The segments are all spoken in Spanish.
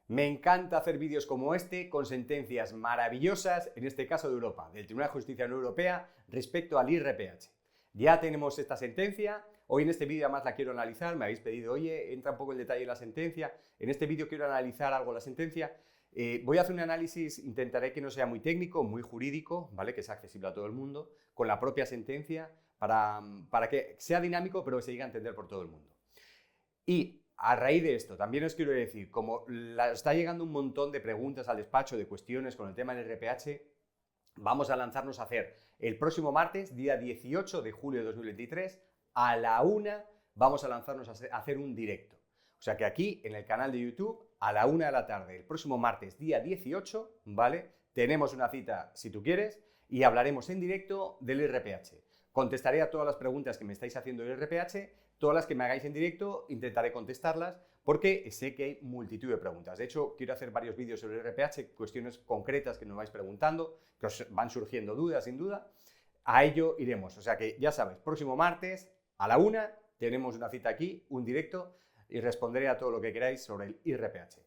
Me encanta hacer vídeos como este con sentencias maravillosas, en este caso de Europa, del Tribunal de Justicia de la Unión Europea respecto al IRPH. Ya tenemos esta sentencia, hoy en este vídeo además la quiero analizar, me habéis pedido, oye, entra un poco en detalle la sentencia, en este vídeo quiero analizar algo la sentencia. Voy a hacer un análisis, intentaré que no sea muy técnico, muy jurídico, ¿vale? Que sea accesible a todo el mundo, con la propia sentencia, para que sea dinámico pero que se llegue a entender por todo el mundo. Y a raíz de esto, también os quiero decir, como está llegando un montón de preguntas al despacho, de cuestiones con el tema del IRPH, vamos a lanzarnos a hacer el próximo martes, día 18 de julio de 2023, a la 1 vamos a lanzarnos a hacer un directo. O sea que aquí, en el canal de YouTube, a la 1 de la tarde, el próximo martes, día 18, ¿vale? Tenemos una cita, si tú quieres, y hablaremos en directo del IRPH. Contestaré a todas las preguntas que me estáis haciendo del IRPH, todas las que me hagáis en directo, intentaré contestarlas, porque sé que hay multitud de preguntas. De hecho, quiero hacer varios vídeos sobre el IRPH, cuestiones concretas que nos vais preguntando, que os van surgiendo dudas, sin duda. A ello iremos. O sea que ya sabes, próximo martes a la 1 tenemos una cita aquí, un directo, y responderé a todo lo que queráis sobre el IRPH.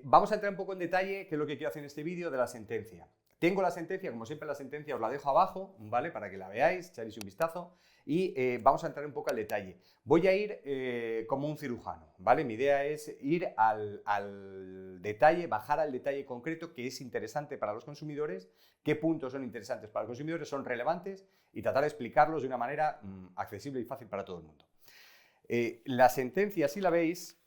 Vamos a entrar un poco en detalle, que es lo que quiero hacer en este vídeo, de la sentencia. Tengo la sentencia, como siempre la sentencia os la dejo abajo, ¿vale? Para que la veáis, echáis un vistazo y vamos a entrar un poco al detalle. Voy a ir como un cirujano, ¿vale? Mi idea es ir al detalle, bajar al detalle concreto que es interesante para los consumidores, qué puntos son interesantes para los consumidores, son relevantes y tratar de explicarlos de una manera accesible y fácil para todo el mundo. La sentencia, si la veis,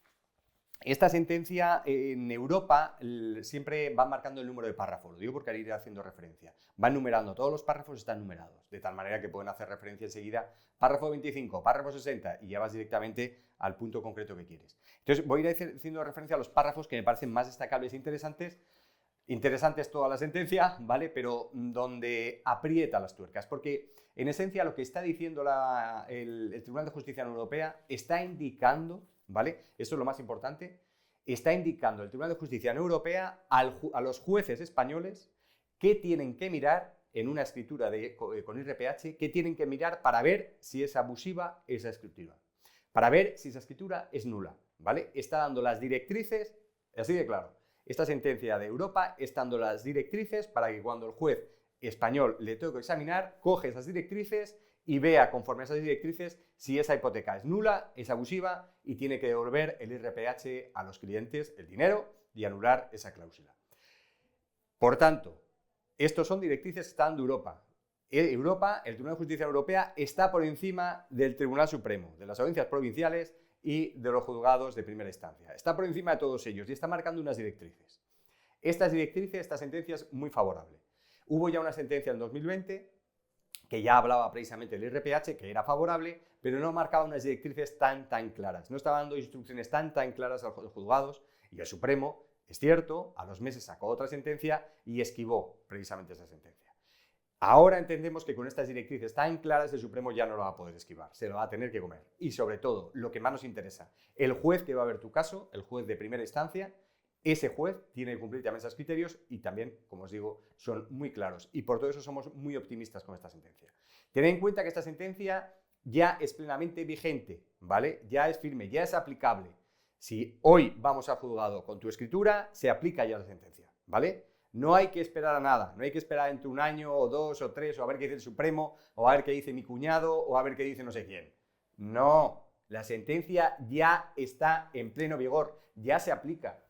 esta sentencia en Europa siempre va marcando el número de párrafos, lo digo porque iré haciendo referencia. Van numerando, todos los párrafos están numerados, de tal manera que pueden hacer referencia enseguida, párrafo 25, párrafo 60, y ya vas directamente al punto concreto que quieres. Entonces voy a ir haciendo referencia a los párrafos que me parecen más destacables e interesantes. Interesantes toda la sentencia, ¿vale? Pero donde aprieta las tuercas, porque en esencia lo que está diciendo el Tribunal de Justicia de la Unión Europea está indicando, ¿vale? Esto es lo más importante, está indicando el Tribunal de Justicia de la Unión Europea a los jueces españoles qué tienen que mirar en una escritura con IRPH, qué tienen que mirar para ver si es abusiva esa escritura, para ver si esa escritura es nula, ¿vale? Está dando las directrices, así de claro. Esta sentencia de Europa está dando las directrices para que cuando el juez español le toque examinar, coge esas directrices y vea conforme a esas directrices si esa hipoteca es nula, es abusiva y tiene que devolver el IRPH a los clientes, el dinero, y anular esa cláusula. Por tanto, estos son directrices que está dando Europa. Europa, el Tribunal de Justicia Europea, está por encima del Tribunal Supremo, de las audiencias provinciales y de los juzgados de primera instancia. Está por encima de todos ellos y está marcando unas directrices. Estas directrices, esta sentencia es muy favorable. Hubo ya una sentencia en 2020 que ya hablaba precisamente del IRPH, que era favorable, pero no marcaba unas directrices tan claras. No estaba dando instrucciones tan claras a los juzgados, y el Supremo, es cierto, a los meses sacó otra sentencia y esquivó precisamente esa sentencia. Ahora entendemos que con estas directrices tan claras el Supremo ya no lo va a poder esquivar, se lo va a tener que comer. Y sobre todo, lo que más nos interesa, el juez que va a ver tu caso, el juez de primera instancia, ese juez tiene que cumplir también esos criterios y también, como os digo, son muy claros. Y por todo eso somos muy optimistas con esta sentencia. Tened en cuenta que esta sentencia ya es plenamente vigente, ¿vale? Ya es firme, ya es aplicable. Si hoy vamos al juzgado con tu escritura, se aplica ya la sentencia, ¿vale? No hay que esperar a nada, no hay que esperar entre un año o 2 o 3 o a ver qué dice el Supremo o a ver qué dice mi cuñado o a ver qué dice no sé quién. No, la sentencia ya está en pleno vigor, ya se aplica.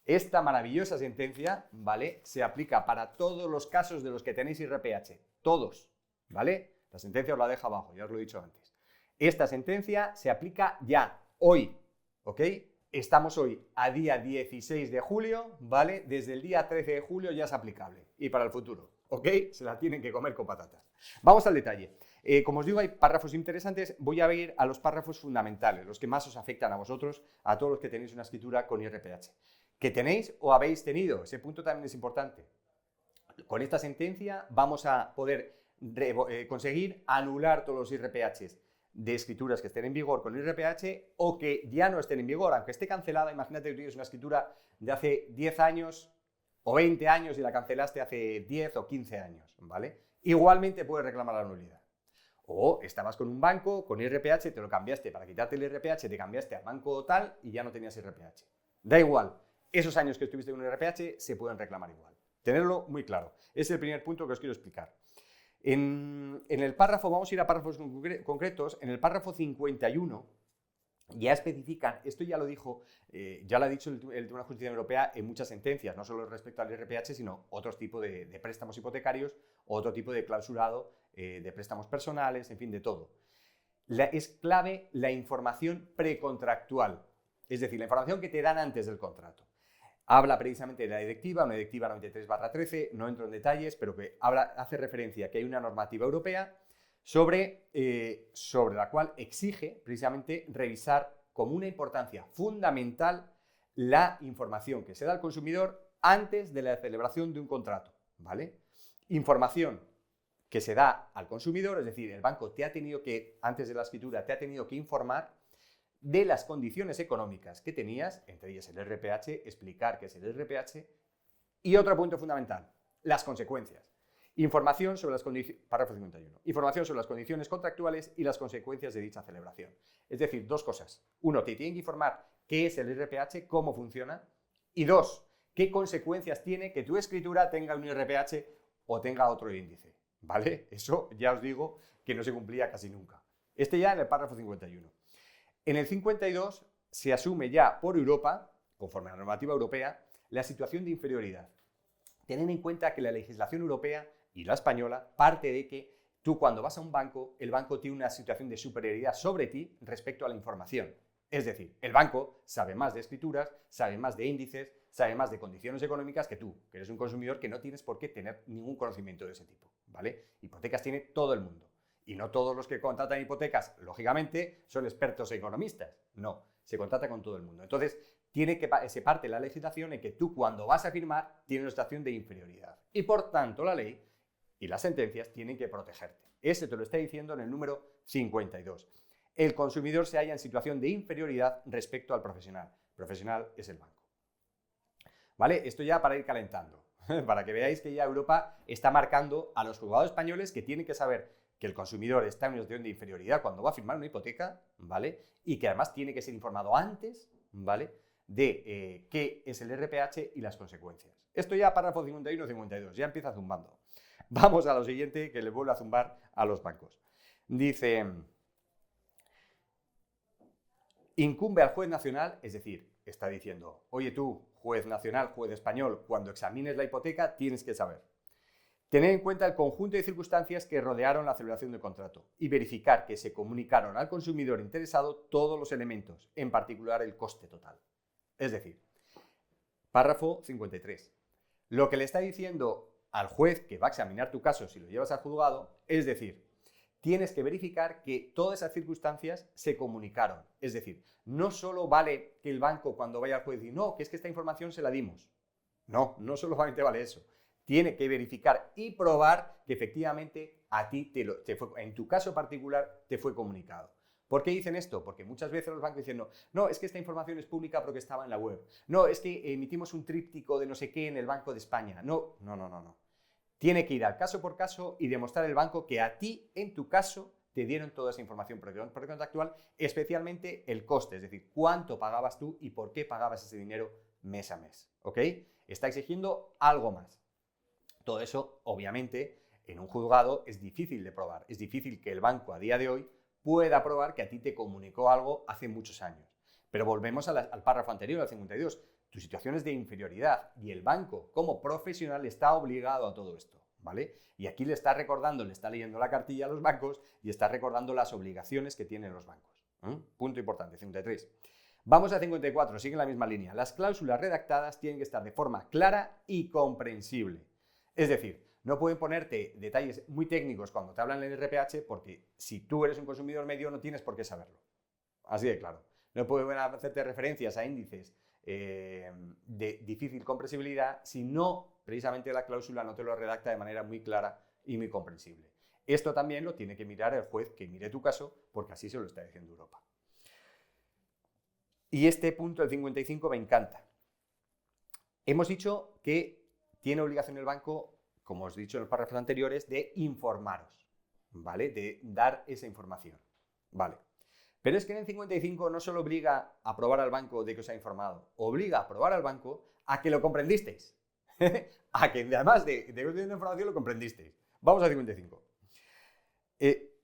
Esta maravillosa sentencia, ¿vale? Se aplica para todos los casos de los que tenéis IRPH, todos, ¿vale? La sentencia os la dejo abajo, ya os lo he dicho antes. Esta sentencia se aplica ya, hoy, ¿ok? Estamos hoy a día 16 de julio, ¿vale? Desde el día 13 de julio ya es aplicable. Y para el futuro, ¿ok? Se la tienen que comer con patatas. Vamos al detalle. Como os digo, hay párrafos interesantes. Voy a ir a los párrafos fundamentales, los que más os afectan a vosotros, a todos los que tenéis una escritura con IRPH. ¿Que tenéis o habéis tenido? Ese punto también es importante. Con esta sentencia vamos a poder conseguir anular todos los IRPHs de escrituras que estén en vigor con IRPH o que ya no estén en vigor, aunque esté cancelada. Imagínate que tienes una escritura de hace 10 años o 20 años y la cancelaste hace 10 o 15 años, ¿vale? Igualmente puedes reclamar la nulidad. O estabas con un banco, con IRPH, te lo cambiaste para quitarte el IRPH, te cambiaste al banco tal y ya no tenías IRPH. Da igual, esos años que estuviste con un IRPH se pueden reclamar igual. Tenerlo muy claro. Es el primer punto que os quiero explicar. En el párrafo, vamos a ir a párrafos concretos, en el párrafo 51 ya especifican, esto ya lo dijo, ya lo ha dicho el Tribunal de Justicia Europea en muchas sentencias, no solo respecto al IRPH, sino otros tipos de préstamos hipotecarios, otro tipo de clausurado de préstamos personales, en fin, de todo. Es clave la información precontractual, es decir, la información que te dan antes del contrato. Habla precisamente de la directiva, una directiva 93/13, no entro en detalles, pero que hace referencia a que hay una normativa europea sobre la cual exige precisamente revisar como una importancia fundamental la información que se da al consumidor antes de la celebración de un contrato, ¿vale? Información que se da al consumidor, es decir, el banco te ha tenido que, antes de la escritura, te ha tenido que informar de las condiciones económicas que tenías, entre ellas el IRPH, explicar qué es el IRPH, y otro punto fundamental, las consecuencias. Información sobre las condiciones, párrafo 51, información sobre las condiciones contractuales y las consecuencias de dicha celebración. Es decir, dos cosas. Uno, te tienen que informar qué es el IRPH, cómo funciona, y dos, qué consecuencias tiene que tu escritura tenga un IRPH o tenga otro índice, ¿vale? Eso ya os digo que no se cumplía casi nunca. Este ya en el párrafo 51. En el 52 se asume ya por Europa, conforme a la normativa europea, la situación de inferioridad. Tened en cuenta que la legislación europea y la española parte de que tú cuando vas a un banco, el banco tiene una situación de superioridad sobre ti respecto a la información. Es decir, el banco sabe más de escrituras, sabe más de índices, sabe más de condiciones económicas que tú, que eres un consumidor que no tienes por qué tener ningún conocimiento de ese tipo, ¿vale? Hipotecas tiene todo el mundo. Y no todos los que contratan hipotecas, lógicamente, son expertos economistas. No, se contrata con todo el mundo. Entonces, se parte la legislación en que tú cuando vas a firmar tienes una situación de inferioridad. Y por tanto, la ley y las sentencias tienen que protegerte. Ese te lo está diciendo en el número 52. El consumidor se halla en situación de inferioridad respecto al profesional. El profesional es el banco. ¿Vale? Esto ya para ir calentando, para que veáis que ya Europa está marcando a los juzgados españoles que tienen que saber que el consumidor está en una situación de inferioridad cuando va a firmar una hipoteca, ¿vale? Y que además tiene que ser informado antes, ¿vale? De qué es el IRPH y las consecuencias. Esto ya párrafo 51 y 52, ya empieza zumbando. Vamos a lo siguiente que le vuelve a zumbar a los bancos. Dice, incumbe al juez nacional, es decir, está diciendo, oye tú, juez nacional, juez español, cuando examines la hipoteca tienes que saber. Tener en cuenta el conjunto de circunstancias que rodearon la celebración del contrato y verificar que se comunicaron al consumidor interesado todos los elementos, en particular el coste total. Es decir, párrafo 53. Lo que le está diciendo al juez que va a examinar tu caso si lo llevas al juzgado, es decir, tienes que verificar que todas esas circunstancias se comunicaron. Es decir, no solo vale que el banco cuando vaya al juez diga, no, que es que esta información se la dimos. No, no solamente vale eso. Tiene que verificar y probar que efectivamente a ti, en tu caso particular, te fue comunicado. ¿Por qué dicen esto? Porque muchas veces los bancos dicen, no, es que esta información es pública porque estaba en la web. No, es que emitimos un tríptico de no sé qué en el Banco de España. No. Tiene que ir al caso por caso y demostrar el banco que a ti, en tu caso, te dieron toda esa información precontractual, especialmente el coste, es decir, cuánto pagabas tú y por qué pagabas ese dinero mes a mes. ¿Ok? Está exigiendo algo más. Todo eso, obviamente, en un juzgado es difícil de probar. Es difícil que el banco a día de hoy pueda probar que a ti te comunicó algo hace muchos años. Pero volvemos al párrafo anterior, al 52. Tu situación es de inferioridad y el banco, como profesional, está obligado a todo esto, ¿vale? Y aquí le está recordando, le está leyendo la cartilla a los bancos y está recordando las obligaciones que tienen los bancos. Punto importante, 53. Vamos a 54, sigue en la misma línea. Las cláusulas redactadas tienen que estar de forma clara y comprensible. Es decir, no pueden ponerte detalles muy técnicos cuando te hablan del IRPH porque si tú eres un consumidor medio no tienes por qué saberlo. Así de claro. No pueden hacerte referencias a índices de difícil comprensibilidad si no, precisamente la cláusula no te lo redacta de manera muy clara y muy comprensible. Esto también lo tiene que mirar el juez que mire tu caso porque así se lo está diciendo Europa. Y este punto, el 55, me encanta. Hemos dicho que tiene obligación el banco, como os he dicho en los párrafos anteriores, de informaros, ¿vale? De dar esa información, ¿vale? Pero es que en el 55 no solo obliga a probar al banco de que os ha informado, obliga a probar al banco a que lo comprendisteis. A que además de que os den información lo comprendisteis. Vamos al 55.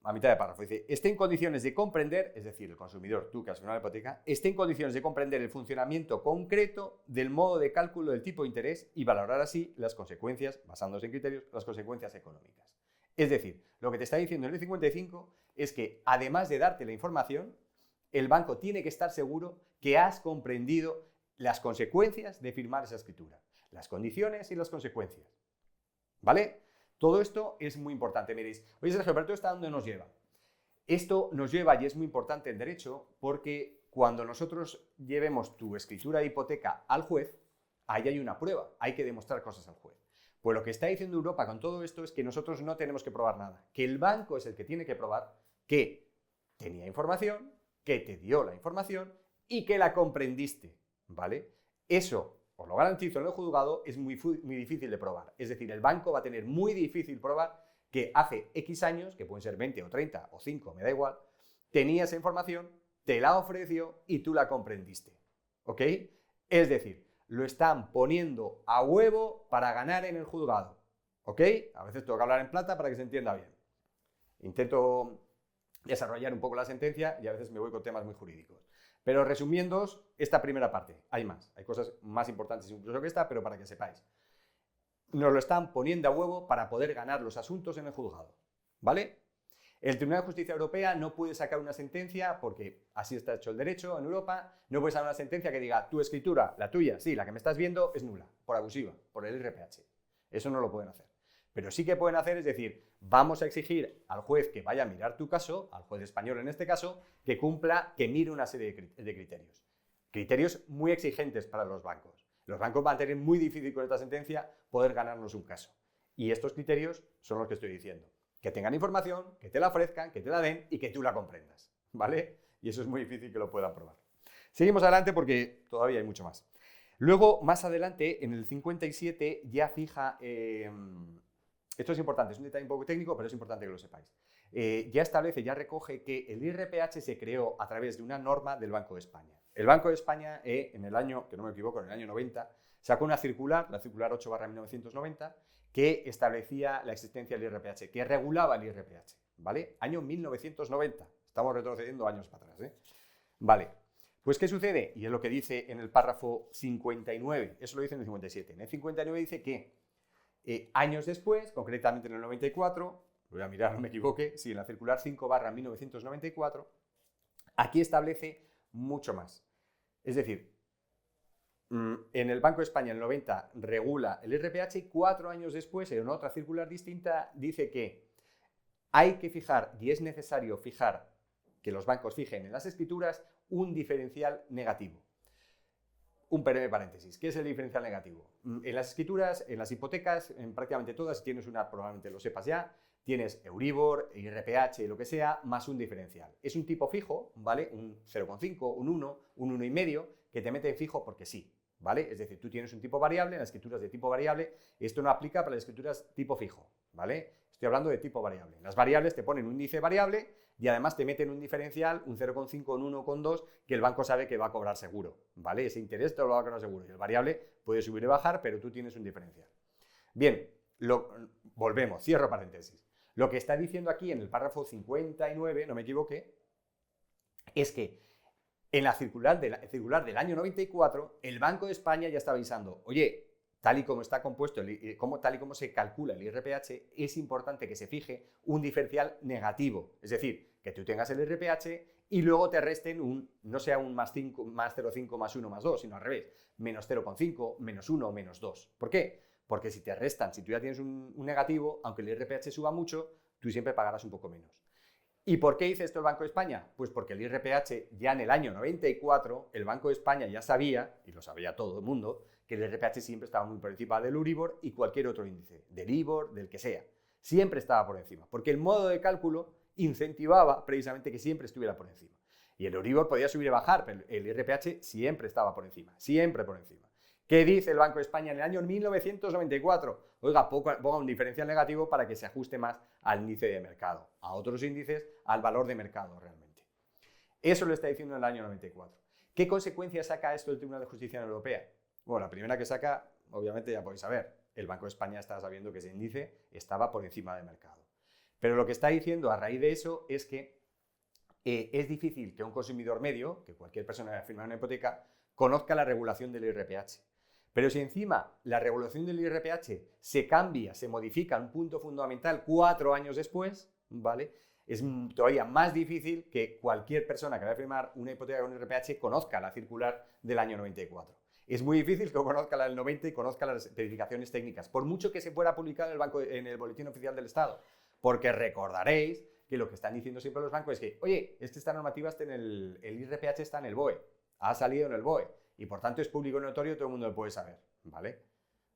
A mitad de párrafo dice, esté en condiciones de comprender, es decir, el consumidor, tú que has firmado la hipoteca, esté en condiciones de comprender el funcionamiento concreto del modo de cálculo del tipo de interés y valorar así las consecuencias, basándose en criterios, las consecuencias económicas. Es decir, lo que te está diciendo en el 55 es que además de darte la información, el banco tiene que estar seguro que has comprendido las consecuencias de firmar esa escritura, las condiciones y las consecuencias. ¿Vale? Todo esto es muy importante. Me diréis, oye Sergio, pero ¿esto a dónde nos lleva? Esto nos lleva, y es muy importante en derecho, porque cuando nosotros llevemos tu escritura de hipoteca al juez, ahí hay una prueba, hay que demostrar cosas al juez. Pues lo que está diciendo Europa con todo esto es que nosotros no tenemos que probar nada, que el banco es el que tiene que probar que tenía información, que te dio la información y que la comprendiste, ¿vale? Eso, os lo garantizo, en el juzgado es muy difícil de probar. Es decir, el banco va a tener muy difícil probar que hace X años, que pueden ser 20 o 30 o 5, me da igual, tenía esa información, te la ofreció y tú la comprendiste, ¿ok? Es decir, lo están poniendo a huevo para ganar en el juzgado, ¿ok? A veces tengo que hablar en plata para que se entienda bien. Intento desarrollar un poco la sentencia y a veces me voy con temas muy jurídicos. Pero resumiendo esta primera parte, hay más, hay cosas más importantes incluso que esta, pero para que sepáis. Nos lo están poniendo a huevo para poder ganar los asuntos en el juzgado, ¿vale? El Tribunal de Justicia Europea no puede sacar una sentencia, porque así está hecho el derecho en Europa, no puede sacar una sentencia que diga, tu escritura, la tuya, sí, la que me estás viendo, es nula, por abusiva, por el IRPH. Eso no lo pueden hacer. Pero sí que pueden hacer es decir, vamos a exigir al juez que vaya a mirar tu caso, al juez español en este caso, que cumpla, que mire una serie de criterios. Criterios muy exigentes para los bancos. Los bancos van a tener muy difícil con esta sentencia poder ganarnos un caso. Y estos criterios son los que estoy diciendo. Que tengan información, que te la ofrezcan, que te la den y que tú la comprendas, ¿vale? Y eso es muy difícil que lo puedan probar. Seguimos adelante porque todavía hay mucho más. Luego, más adelante, en el 57, ya fija... esto es importante, es un detalle un poco técnico, pero es importante que lo sepáis. Ya establece, ya recoge que el IRPH se creó a través de una norma del Banco de España. El Banco de España, en el año, que no me equivoco, en el año 90, sacó una circular, la circular 8/1990, que establecía la existencia del IRPH, que regulaba el IRPH, ¿vale? Año 1990, estamos retrocediendo años para atrás, ¿eh? Vale, pues ¿qué sucede? Y es lo que dice en el párrafo 59, eso lo dice en el 57. En el 59 dice que años después, concretamente en el 94, voy a mirar, no me equivoque, sí, en la circular 5/1994, aquí establece mucho más. Es decir, en el Banco de España en el 90 regula el IRPH y 4 años después, en otra circular distinta, dice que hay que fijar, y es necesario fijar, que los bancos fijen en las escrituras, un diferencial negativo. Un breve paréntesis. ¿Qué es el diferencial negativo? En las escrituras, en las hipotecas, en prácticamente todas, si tienes una, probablemente lo sepas ya, tienes Euribor, IRPH, lo que sea, más un diferencial. Es un tipo fijo, ¿vale? Un 0,5, un 1, un 1,5, que te mete en fijo porque sí, ¿vale? Es decir, tú tienes un tipo variable, en las escrituras de tipo variable, esto no aplica para las escrituras tipo fijo, ¿vale? Estoy hablando de tipo variable. Las variables te ponen un índice variable y además te meten un diferencial, un 0,5, un 1,2, que el banco sabe que va a cobrar seguro, ¿vale? Ese interés te lo va a cobrar seguro. Y el variable puede subir y bajar, pero tú tienes un diferencial. Bien, volvemos, cierro paréntesis. Lo que está diciendo aquí en el párrafo 59, no me equivoqué, es que en la circular del año 94, el Banco de España ya está avisando, oye, tal y como está compuesto, tal y como se calcula el IRPH, es importante que se fije un diferencial negativo. Es decir, que tú tengas el IRPH y luego te resten no sea un más 5, más 0,5, más 1, más 2, sino al revés, menos 0,5, menos 1, menos 2. ¿Por qué? Porque si te restan, si tú ya tienes un negativo, aunque el IRPH suba mucho, tú siempre pagarás un poco menos. ¿Y por qué dice esto el Banco de España? Pues porque el IRPH ya en el año 94, el Banco de España ya sabía, y lo sabía todo el mundo, que el IRPH siempre estaba muy por encima del Euribor y cualquier otro índice, del IBOR, del que sea. Siempre estaba por encima, porque el modo de cálculo incentivaba precisamente que siempre estuviera por encima. Y el Euribor podía subir y bajar, pero el IRPH siempre estaba por encima, siempre por encima. ¿Qué dice el Banco de España en el año 1994? Oiga, ponga un diferencial negativo para que se ajuste más al índice de mercado, a otros índices, al valor de mercado realmente. Eso lo está diciendo en el año 94. ¿Qué consecuencias saca esto el Tribunal de Justicia de la Unión Europea? Bueno, la primera que saca, obviamente ya podéis saber, el Banco de España estaba sabiendo que ese índice estaba por encima del mercado. Pero lo que está diciendo a raíz de eso es que es difícil que un consumidor medio, que cualquier persona que haya firmado una hipoteca, conozca la regulación del IRPH. Pero si encima la regulación del IRPH se cambia, se modifica en un punto fundamental 4 años después, ¿vale? Es todavía más difícil que cualquier persona que vaya a firmar una hipoteca con IRPH conozca la circular del año 94. Es muy difícil que conozca la del 90 y conozca las especificaciones técnicas, por mucho que se fuera publicado en el Boletín Oficial del Estado, porque recordaréis que lo que están diciendo siempre los bancos es que, oye, es que esta normativa está en el IRPH está en el BOE, ha salido en el BOE, y por tanto es público y notorio, todo el mundo lo puede saber, ¿vale?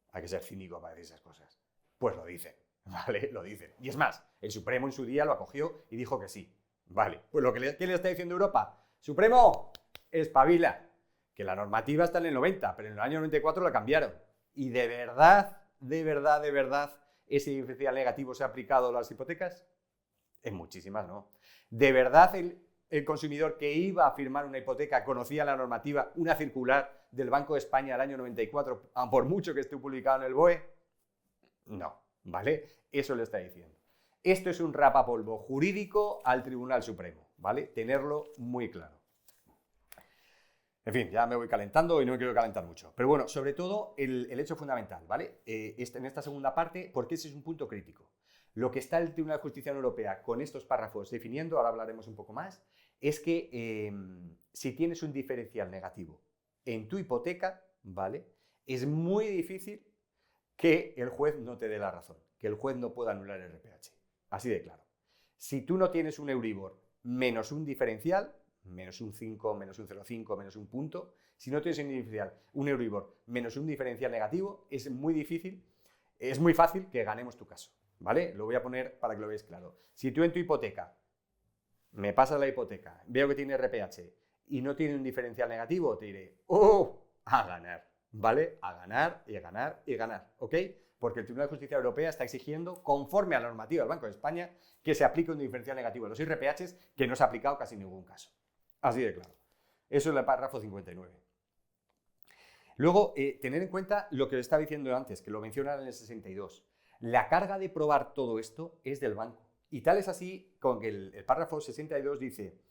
Hay que ser cínico para decir esas cosas. Pues lo dicen, ¿vale? Lo dicen. Y es más, el Supremo en su día lo acogió y dijo que sí, ¿vale? Pues ¿qué le está diciendo Europa? Supremo, espabila, que la normativa está en el 90, pero en el año 94 la cambiaron. Y de verdad, ese diferencial negativo se ha aplicado a las hipotecas. En muchísimas no. ¿De verdad el consumidor que iba a firmar una hipoteca conocía la normativa, una circular del Banco de España del año 94, por mucho que esté publicado en el BOE? No, ¿vale? Eso le está diciendo. Esto es un rapapolvo jurídico al Tribunal Supremo, ¿vale? Tenerlo muy claro. En fin, ya me voy calentando y no me quiero calentar mucho. Pero bueno, sobre todo el hecho fundamental, ¿vale? En esta segunda parte, porque ese es un punto crítico. Lo que está el Tribunal de Justicia de la Unión Europea con estos párrafos definiendo, ahora hablaremos un poco más, es que si tienes un diferencial negativo en tu hipoteca, ¿vale? Es muy difícil que el juez no te dé la razón, que el juez no pueda anular el RPH. Así de claro. Si tú no tienes un Euribor menos un diferencial, menos un 5, menos un 0,5, menos un punto, si no tienes un Euribor menos un diferencial negativo, es muy fácil que ganemos tu caso. ¿Vale? Lo voy a poner para que lo veáis claro. Si tú en tu hipoteca me pasas la hipoteca, veo que tiene RPH y no tiene un diferencial negativo, te diré, ¡oh! A ganar, ¿vale? A ganar y a ganar y a ganar, ¿ok? Porque el Tribunal de Justicia Europea está exigiendo, conforme a la normativa del Banco de España, que se aplique un diferencial negativo a los IRPHs que no se ha aplicado casi en ningún caso. Así de claro. Eso es el párrafo 59. Luego, tener en cuenta lo que os estaba diciendo antes, que lo mencionan en el 62. La carga de probar todo esto es del banco. Y tal es así con que el párrafo 62 dice,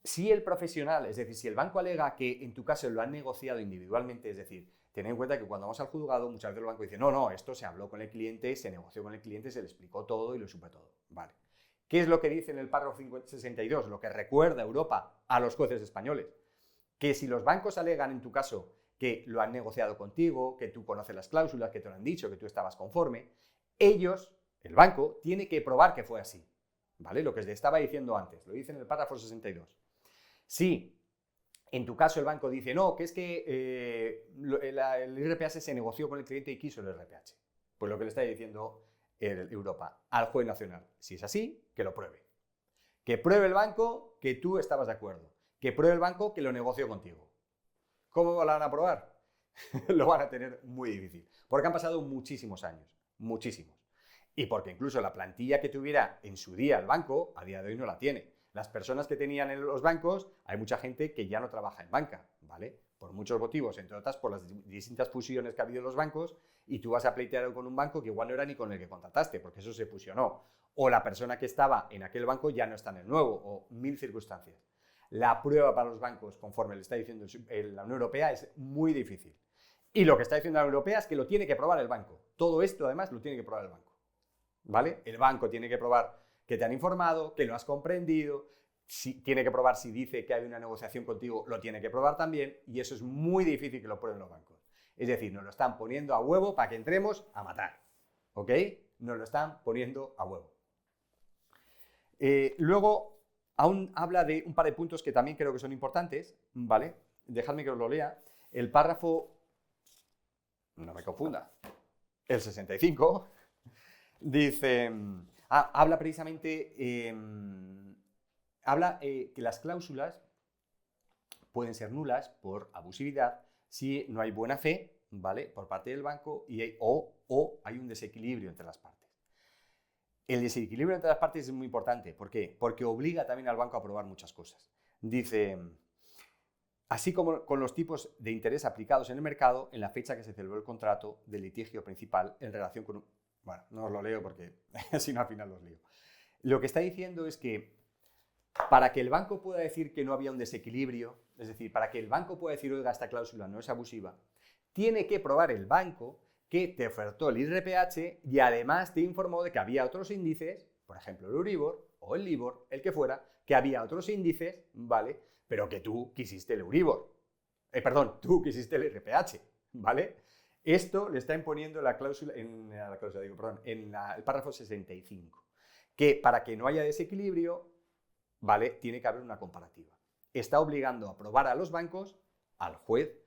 si el profesional, es decir, si el banco alega que en tu caso lo han negociado individualmente, es decir, ten en cuenta que cuando vamos al juzgado muchas veces el banco dice, no, esto se habló con el cliente, se negoció con el cliente, se le explicó todo y lo supe todo. Vale. ¿Qué es lo que dice en el párrafo 62? Lo que recuerda Europa a los jueces españoles. Que si los bancos alegan en tu caso que lo han negociado contigo, que tú conoces las cláusulas, que te lo han dicho, que tú estabas conforme, ellos, el banco, tiene que probar que fue así. ¿Vale? Lo que os estaba diciendo antes, lo dice en el párrafo 62. Si en tu caso el banco dice, no, que es que el IRPH se negoció con el cliente y quiso el IRPH, pues lo que le está diciendo Europa al juez nacional, si es así, que lo pruebe. Que pruebe el banco que tú estabas de acuerdo. Que pruebe el banco que lo negoció contigo. ¿Cómo lo van a probar? Lo van a tener muy difícil. Porque han pasado muchísimos años. Muchísimos. Y porque incluso la plantilla que tuviera en su día el banco, a día de hoy no la tiene. Las personas que tenían en los bancos, hay mucha gente que ya no trabaja en banca, ¿vale? Por muchos motivos, entre otras por las distintas fusiones que ha habido en los bancos, y tú vas a pleitear con un banco que igual no era ni con el que contrataste, porque eso se fusionó. O la persona que estaba en aquel banco ya no está en el nuevo, o mil circunstancias. La prueba para los bancos, conforme le está diciendo la Unión Europea, es muy difícil. Y lo que está diciendo la Unión Europea es que lo tiene que probar el banco. Todo esto, además, lo tiene que probar el banco. ¿Vale? El banco tiene que probar que te han informado, que lo has comprendido, tiene que probar si dice que hay una negociación contigo, lo tiene que probar también, y eso es muy difícil que lo prueben los bancos. Es decir, nos lo están poniendo a huevo para que entremos a matar. ¿Ok? Nos lo están poniendo a huevo. Luego, aún habla de un par de puntos que también creo que son importantes, ¿vale? Dejadme que os lo lea. El párrafo, no me confunda, el 65, dice, habla precisamente, que las cláusulas pueden ser nulas por abusividad si no hay buena fe, ¿vale? Por parte del banco o hay un desequilibrio entre las partes. El desequilibrio entre las partes es muy importante. ¿Por qué? Porque obliga también al banco a aprobar muchas cosas. Dice, así como con los tipos de interés aplicados en el mercado en la fecha que se celebró el contrato de litigio principal en relación con... Bueno, no os lo leo porque si no al final los lío. Lo que está diciendo es que para que el banco pueda decir que no había un desequilibrio, es decir, para que el banco pueda decir, oiga, esta cláusula no es abusiva, tiene que probar el banco que te ofertó el IRPH y además te informó de que había otros índices, por ejemplo el Euribor o el Libor, el que fuera, que había otros índices, ¿vale? Pero que tú quisiste el Euribor. Tú quisiste el IRPH, ¿vale? Esto le está imponiendo la cláusula, en el párrafo 65, que para que no haya desequilibrio, ¿vale? Tiene que haber una comparativa. Está obligando a probar a los bancos, al juez,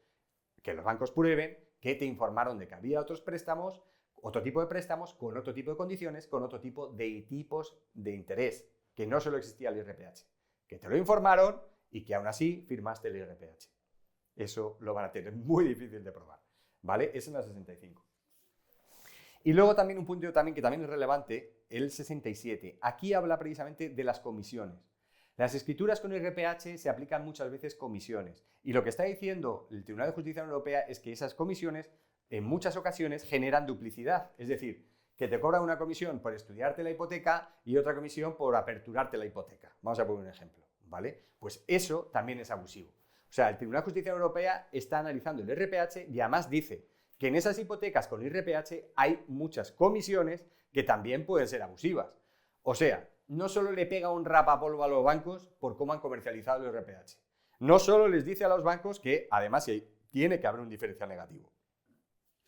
que los bancos prueben que te informaron de que había otros préstamos, otro tipo de préstamos, con otro tipo de condiciones, con otro tipo de tipos de interés, que no solo existía el IRPH, que te lo informaron y que aún así firmaste el IRPH. Eso lo van a tener muy difícil de probar, ¿vale? Es en la 65. Y luego también un punto que también es relevante, el 67. Aquí habla precisamente de las comisiones. Las escrituras con IRPH se aplican muchas veces comisiones. Y lo que está diciendo el Tribunal de Justicia de la Unión Europea es que esas comisiones en muchas ocasiones generan duplicidad. Es decir, que te cobran una comisión por estudiarte la hipoteca y otra comisión por aperturarte la hipoteca. Vamos a poner un ejemplo, ¿vale? Pues eso también es abusivo. O sea, el Tribunal de Justicia de la Unión Europea está analizando el IRPH y además dice que en esas hipotecas con IRPH hay muchas comisiones que también pueden ser abusivas. O sea, no solo le pega un rapapolvo a los bancos por cómo han comercializado el IRPH. No solo les dice a los bancos que, además, tiene que haber un diferencial negativo.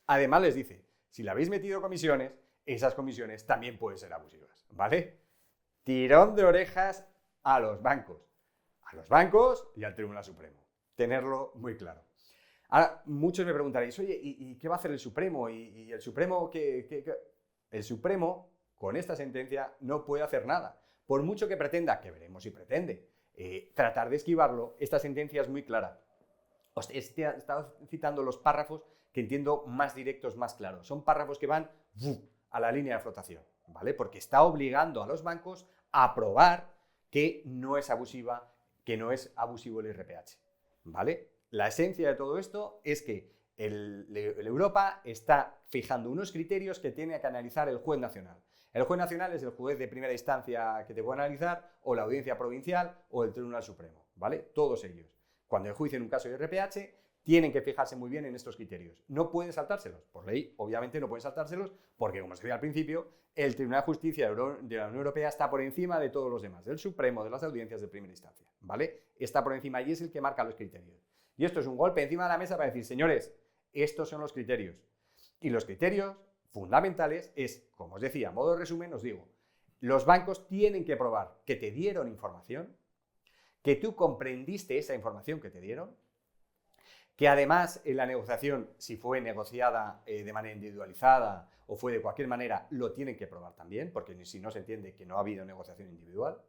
Además les dice, si le habéis metido comisiones, esas comisiones también pueden ser abusivas, ¿vale? Tirón de orejas a los bancos. A los bancos y al Tribunal Supremo. Tenerlo muy claro. Ahora, muchos me preguntaréis, oye, ¿y qué va a hacer el Supremo? ¿Y el Supremo qué? El Supremo, con esta sentencia, no puede hacer nada. Por mucho que pretenda, que veremos si pretende, tratar de esquivarlo, esta sentencia es muy clara. Os he estado citando los párrafos que entiendo más directos, más claros. Son párrafos que van a la línea de flotación, ¿vale? Porque está obligando a los bancos a probar que no es abusiva, que no es abusivo el IRPH, ¿vale? La esencia de todo esto es que el Europa está fijando unos criterios que tiene que analizar el juez nacional. El juez nacional es el juez de primera instancia que te puede analizar, o la audiencia provincial, o el Tribunal Supremo, ¿vale? Todos ellos. Cuando enjuicien un caso de IRPH, tienen que fijarse muy bien en estos criterios. No pueden saltárselos. Por ley, obviamente, no pueden saltárselos porque, como se decía al principio, el Tribunal de Justicia de la Unión Europea está por encima de todos los demás, del Supremo, de las audiencias de primera instancia, ¿vale? Está por encima y es el que marca los criterios. Y esto es un golpe encima de la mesa para decir, señores, estos son los criterios. Y los criterios fundamentales es, como os decía, a modo de resumen, os digo, los bancos tienen que probar que te dieron información, que tú comprendiste esa información que te dieron, que además en la negociación, si fue negociada de manera individualizada o fue de cualquier manera, lo tienen que probar también, porque si no se entiende que no ha habido negociación individual,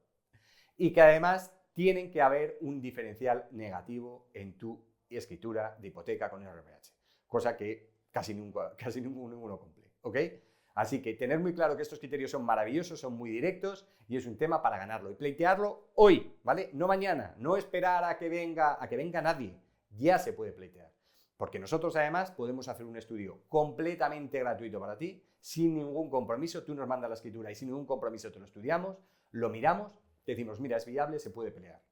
y que además tienen que haber un diferencial negativo en tu escritura de hipoteca con el IRPH, cosa que casi ninguno cumple, ¿ok? Así que tener muy claro que estos criterios son maravillosos, son muy directos y es un tema para ganarlo y pleitearlo hoy, ¿vale? No mañana, no esperar a que venga nadie, ya se puede pleitear. Porque nosotros además podemos hacer un estudio completamente gratuito para ti, sin ningún compromiso, tú nos mandas la escritura y sin ningún compromiso te lo estudiamos, lo miramos, te decimos, mira, es viable, se puede pelear.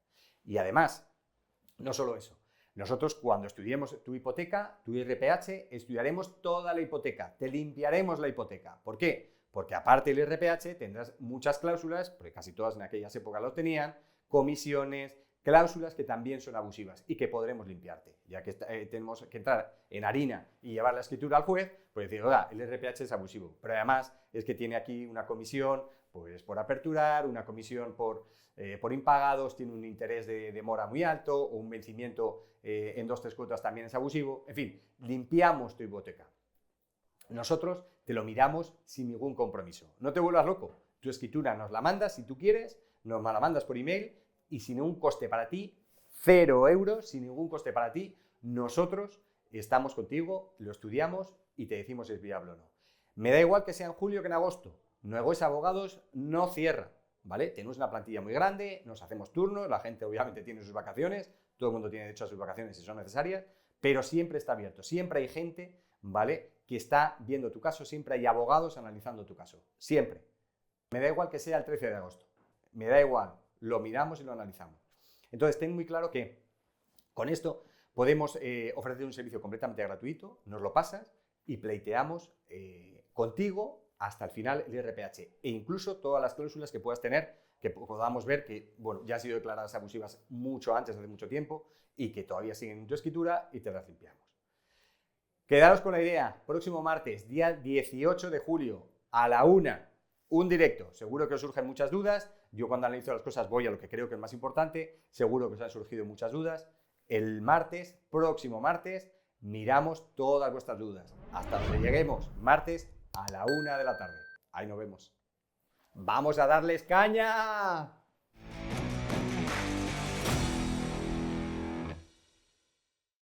Y además, no solo eso, nosotros cuando estudiemos tu hipoteca, tu IRPH, estudiaremos toda la hipoteca, te limpiaremos la hipoteca. ¿Por qué? Porque aparte del IRPH tendrás muchas cláusulas, porque casi todas en aquellas épocas lo tenían, comisiones, cláusulas que también son abusivas y que podremos limpiarte. Ya que tenemos que entrar en harina y llevar la escritura al juez, pues decir, oiga, el IRPH es abusivo. Pero además es que tiene aquí una comisión pues, por aperturar, una comisión por impagados, tiene un interés de demora muy alto, o un vencimiento en 2 o 3 cuotas también es abusivo. En fin, limpiamos tu hipoteca. Nosotros te lo miramos sin ningún compromiso. No te vuelvas loco. Tu escritura nos la mandas si tú quieres, nos la mandas por email y sin ningún coste para ti, 0 euros, sin ningún coste para ti, nosotros estamos contigo, lo estudiamos y te decimos si es viable o no. Me da igual que sea en julio que en agosto. Nuevos Abogados no cierra, ¿vale? Tenemos una plantilla muy grande, nos hacemos turnos, la gente obviamente tiene sus vacaciones, todo el mundo tiene derecho a sus vacaciones si son necesarias, pero siempre está abierto, siempre hay gente, ¿vale?, que está viendo tu caso, siempre hay abogados analizando tu caso, siempre. Me da igual que sea el 13 de agosto, me da igual, lo miramos y lo analizamos. Entonces, ten muy claro que con esto podemos ofrecer un servicio completamente gratuito, nos lo pasas y pleiteamos contigo hasta el final el IRPH e incluso todas las cláusulas que puedas tener, que podamos ver que bueno, ya han sido declaradas abusivas mucho antes, hace mucho tiempo, y que todavía siguen en tu escritura y te las limpiamos. Quedaros con la idea, próximo martes, día 18 de julio, a la 1, un directo. Seguro que os surgen muchas dudas, yo cuando analizo las cosas voy a lo que creo que es más importante, seguro que os han surgido muchas dudas. El martes, próximo martes, miramos todas vuestras dudas. Hasta donde lleguemos, martes a la 1 de la tarde. Ahí nos vemos. ¡Vamos a darles caña!